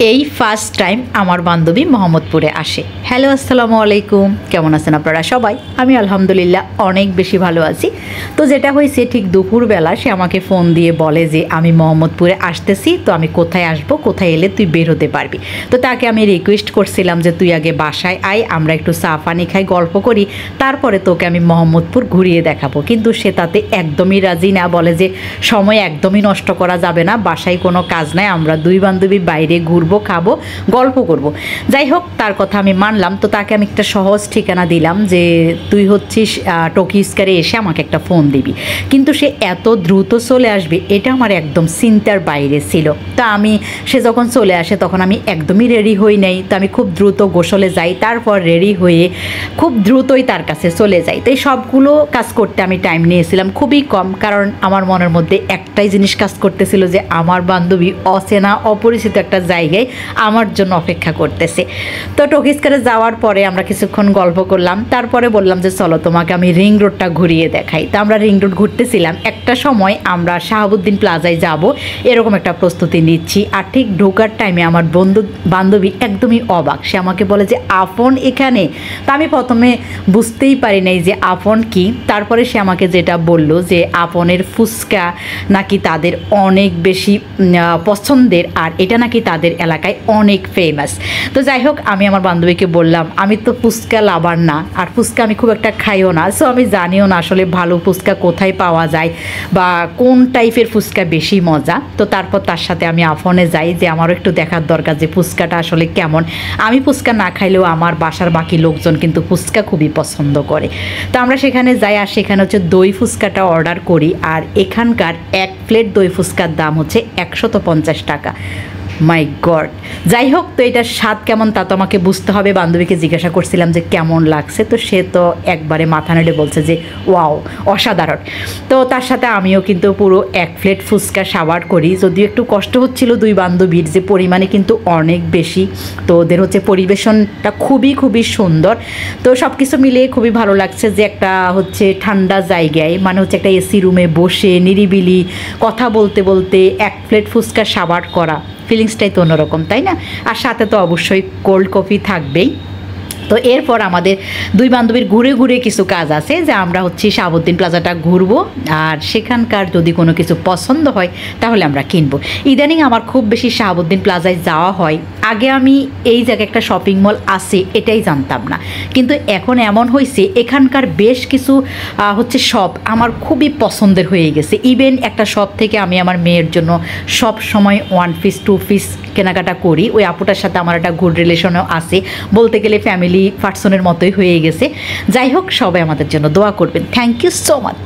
এই first time আমার বান্ধবী মোহাম্মদপুরে আসে। হ্যালো, আসসালামু আলাইকুম, কেমন আছেন আপনারা সবাই? আমি আলহামদুলিল্লাহ অনেক বেশি ভালো আছি। তো যেটা হয়েছে, ঠিক দুপুরবেলা সে আমাকে ফোন দিয়ে বলে যে আমি মোহাম্মদপুরে আসতেছি, তো আমি কোথায় আসবো, কোথায় এলে তুই বের হতে পারবি। তো তাকে আমি রিকোয়েস্ট করছিলাম যে তুই আগে বাসায় আয়, আমরা একটু চা পানি খাই, গল্প করি, তারপরে তোকে আমি মোহাম্মদপুর ঘুরিয়ে দেখাবো। কিন্তু সে তাতে একদমই রাজি না, বলে যে সময় একদমই নষ্ট করা যাবে না, বাসায় কোনো কাজ নাই, আমরা দুই বান্ধবী বাইরে ঘুরবো, খাবো, গল্প করব। যাই হোক, তার কথা আমি মানলাম। তো তাকে আমি একটা সহজ ঠিকানা দিলাম যে তুই হচ্ছিস টকিস্কারে এসে আমাকে একটা ফোন দিবি। কিন্তু সে এত দ্রুত চলে আসবে এটা আমার একদম চিন্তার বাইরে ছিল। তা সে যখন চলে আসে তখন আমি একদমই রেডি হই নাই। তো আমি খুব দ্রুত গোসলে যাই, তারপর রেডি হয়ে খুব দ্রুতই তার কাছে চলে যাই। তো এই সবগুলো কাজ করতে আমি টাইম নিয়েছিলাম খুবই কম, কারণ আমার মনের মধ্যে একটাই জিনিস কাজ করতেছিল যে আমার বান্ধবী অচেনা অপরিচিত একটা জায়গায় আমার জন্য অপেক্ষা করতেছে। তো টকিস্কারে যাওয়ার পরে আমরা কিছুক্ষণ গল্প করলাম, তারপরে বললাম যে চলো তোমাকে আমি রিং রোডটা ঘুরিয়ে দেখাই। তো আমরা রিং রোড ঘুরতেছিলাম, একটা সময় আমরা শাহাবুদ্দিন প্লাজায় যাব এরকম একটা প্রস্তুতি নিচ্ছি। আর ঠিক ঢোকার টাইমে আমার বান্ধবী একদমই অবাক, সে আমাকে বলে যে আপন এখানে। তা আমি প্রথমে বুঝতেই পারি নাই যে আপন কি। তারপরে সে আমাকে যেটা বলল যে আপনের ফুচকা নাকি তাদের অনেক বেশি পছন্দের, আর এটা নাকি তাদের এলাকায় অনেক ফেমাস। তো যাই হোক, আমি আমার বান্ধবীকে বললাম আমি তো ফুচকা লাভার না, আর ফুচকা আমি খুব একটা খাইও না, সো আমি জানিও না আসলে ভালো ফুচকা কোথায় পাওয়া যায় বা কোন টাইপের ফুচকা বেশি মজা। তো তারপর তার সাথে আমি আফনে যাই যে আমারও একটু দেখার দরকার যে ফুচকাটা আসলে কেমন। আমি ফুচকা না খাইলেও আমার বাসার বাকি লোকজন কিন্তু ফুচকা খুবই পছন্দ করে। তো আমরা সেখানে যাই, আর সেখানে হচ্ছে দই ফুচকাটা অর্ডার করি। আর এখানকার এক প্লেট দই ফুচকার দাম হচ্ছে 150 টাকা। মাই গড! যাই হোক, তো এটার স্বাদ কেমন তা তো আমাকে বুঝতে হবে। বান্ধবীকে জিজ্ঞাসা করছিলাম যে কেমন লাগছে, তো সে তো একবারে মাথা নেড়ে বলছে যে ওয়াও, অসাধারণ। তো তার সাথে আমিও কিন্তু পুরো এক প্লেট ফুচকা সাবার করি, যদিও একটু কষ্ট হচ্ছিল দুই বান্ধবীর, যে পরিমাণে কিন্তু অনেক বেশি। তো ওদের হচ্ছে পরিবেশনটা খুবই খুবই সুন্দর। তো সব কিছু মিলিয়ে খুবই ভালো লাগছে যে একটা হচ্ছে ঠান্ডা জায়গায়, মানে হচ্ছে একটা এসি রুমে বসে নিরিবিলি কথা বলতে বলতে এক প্লেট ফুচকা সাবার করা, ফিলিংসটাই তো অন্যরকম, তাই না? আর সাথে তো অবশ্যই কোল্ড কফি থাকবেই। তো এরপর আমাদের দুই বান্ধবীর ঘুরে ঘুরে কিছু কাজ আছে, যে আমরা হচ্ছে শাহাবুদ্দিন প্লাজাটা ঘুরবো, আর সেখানকার যদি কোনো কিছু পছন্দ হয় তাহলে আমরা কিনবো। ইদানিং আমার খুব বেশি শাহাবুদ্দিন প্লাজায় যাওয়া হয়। আগে আমি এই জায়গায় একটা শপিং মল আছে এটাই জানতাম না, কিন্তু এখন এমন হয়েছে এখানকার বেশ কিছু হচ্ছে শপ আমার খুবই পছন্দের হয়ে গেছে। ইভেন একটা শপ থেকে আমি আমার মেয়ের জন্য সব সময় 1 পিস 2 পিস কেনাকাটা করি। ওই আপুটার সাথে আমার একটা গুড রিলেশনও আছে, বলতে গেলে ফ্যামিলি পার্সনের মতোই হয়ে গেছে। যাই হোক, সবাই আমাদের জন্য দোয়া করবেন। Thank you so much.